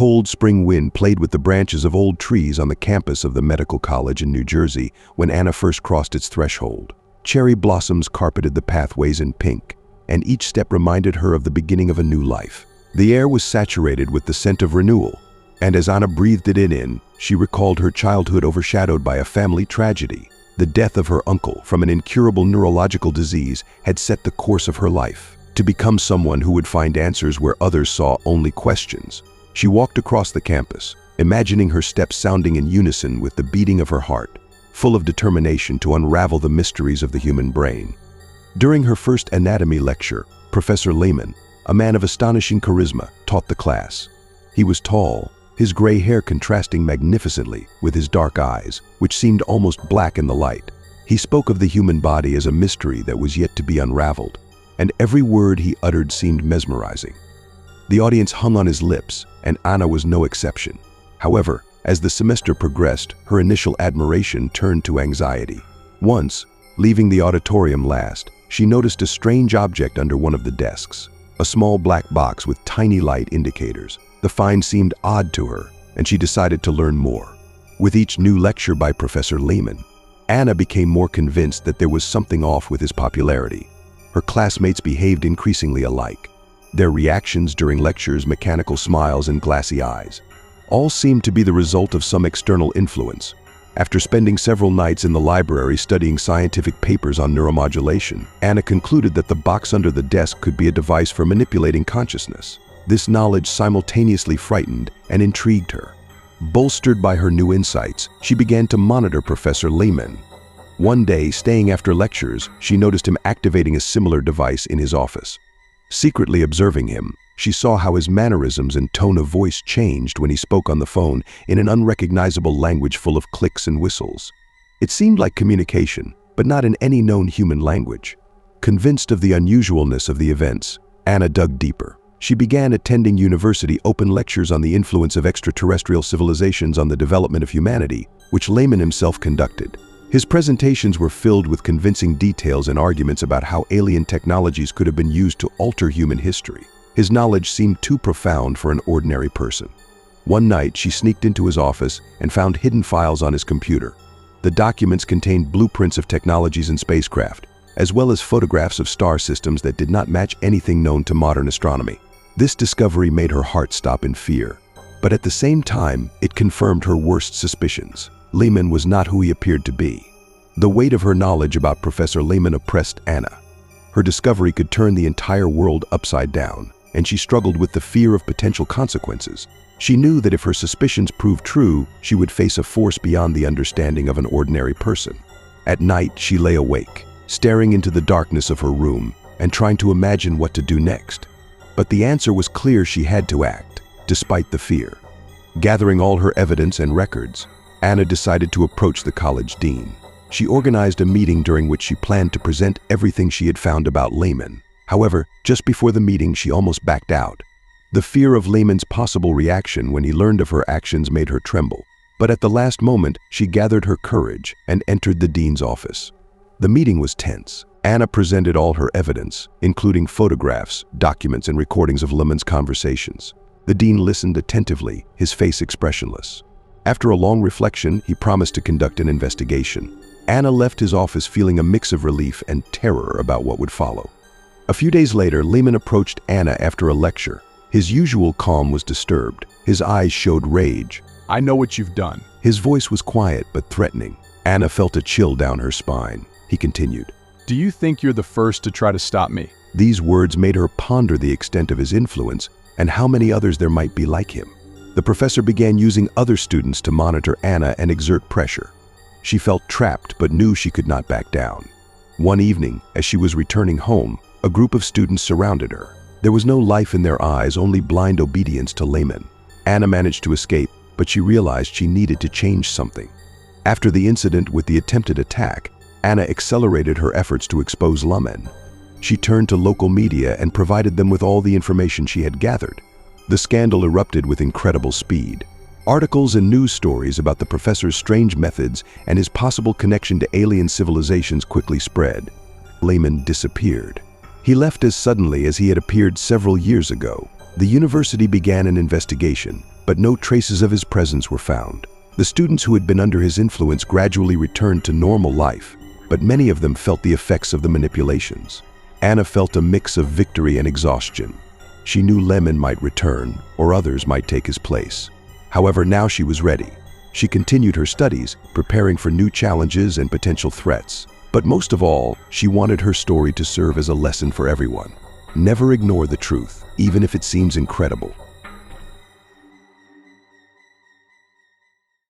cold spring wind played with the branches of old trees on the campus of the medical college in New Jersey when Anna first crossed its threshold. Cherry blossoms carpeted the pathways in pink, and each step reminded her of the beginning of a new life. The air was saturated with the scent of renewal, and as Anna breathed it in, she recalled her childhood overshadowed by a family tragedy. The death of her uncle from an incurable neurological disease had set the course of her life, to become someone who would find answers where others saw only questions. She walked across the campus, imagining her steps sounding in unison with the beating of her heart, full of determination to unravel the mysteries of the human brain. During her first anatomy lecture, Professor Leman, a man of astonishing charisma, taught the class. He was tall, his gray hair contrasting magnificently with his dark eyes, which seemed almost black in the light. He spoke of the human body as a mystery that was yet to be unraveled, and every word he uttered seemed mesmerizing. The audience hung on his lips, and Anna was no exception. However, as the semester progressed, her initial admiration turned to anxiety. Once, leaving the auditorium last, she noticed a strange object under one of the desks, a small black box with tiny light indicators. The find seemed odd to her, and she decided to learn more. With each new lecture by Professor Leman, Anna became more convinced that there was something off with his popularity. Her classmates behaved increasingly alike. Their reactions during lectures, mechanical smiles and glassy eyes, all seemed to be the result of some external influence. After spending several nights in the library studying scientific papers on neuromodulation, Anna concluded that the box under the desk could be a device for manipulating consciousness. This knowledge simultaneously frightened and intrigued her. Bolstered by her new insights, she began to monitor Professor Leman. One day, staying after lectures, she noticed him activating a similar device in his office. Secretly observing him, she saw how his mannerisms and tone of voice changed when he spoke on the phone in an unrecognizable language full of clicks and whistles. It seemed like communication, but not in any known human language. Convinced of the unusualness of the events, Anna dug deeper. She began attending university open lectures on the influence of extraterrestrial civilizations on the development of humanity, which Leman himself conducted. His presentations were filled with convincing details and arguments about how alien technologies could have been used to alter human history. His knowledge seemed too profound for an ordinary person. One night, she sneaked into his office and found hidden files on his computer. The documents contained blueprints of technologies and spacecraft, as well as photographs of star systems that did not match anything known to modern astronomy. This discovery made her heart stop in fear, but at the same time, it confirmed her worst suspicions. Leman was not who he appeared to be. The weight of her knowledge about Professor Leman oppressed Anna. Her discovery could turn the entire world upside down, and she struggled with the fear of potential consequences. She knew that if her suspicions proved true, she would face a force beyond the understanding of an ordinary person. At night, she lay awake, staring into the darkness of her room and trying to imagine what to do next. But the answer was clear: she had to act, despite the fear. Gathering all her evidence and records, Anna decided to approach the college dean. She organized a meeting during which she planned to present everything she had found about Leman. However, just before the meeting, she almost backed out. The fear of Leman's possible reaction when he learned of her actions made her tremble. But at the last moment, she gathered her courage and entered the dean's office. The meeting was tense. Anna presented all her evidence, including photographs, documents, and recordings of Leman's conversations. The dean listened attentively, his face expressionless. After a long reflection, he promised to conduct an investigation. Anna left his office feeling a mix of relief and terror about what would follow. A few days later, Leman approached Anna after a lecture. His usual calm was disturbed. His eyes showed rage. "I know what you've done." His voice was quiet but threatening. Anna felt a chill down her spine. He continued, "Do you think you're the first to try to stop me?" These words made her ponder the extent of his influence and how many others there might be like him. The professor began using other students to monitor Anna and exert pressure. She felt trapped but knew she could not back down. One evening, as she was returning home, a group of students surrounded her. There was no life in their eyes, only blind obedience to Leman. Anna managed to escape, but she realized she needed to change something. After the incident with the attempted attack, Anna accelerated her efforts to expose Leman. She turned to local media and provided them with all the information she had gathered. The scandal erupted with incredible speed. Articles and news stories about the professor's strange methods and his possible connection to alien civilizations quickly spread. Leman disappeared. He left as suddenly as he had appeared several years ago. The university began an investigation, but no traces of his presence were found. The students who had been under his influence gradually returned to normal life, but many of them felt the effects of the manipulations. Anna felt a mix of victory and exhaustion. She knew Leman might return, or others might take his place. However, now she was ready. She continued her studies, preparing for new challenges and potential threats. But most of all, she wanted her story to serve as a lesson for everyone. Never ignore the truth, even if it seems incredible.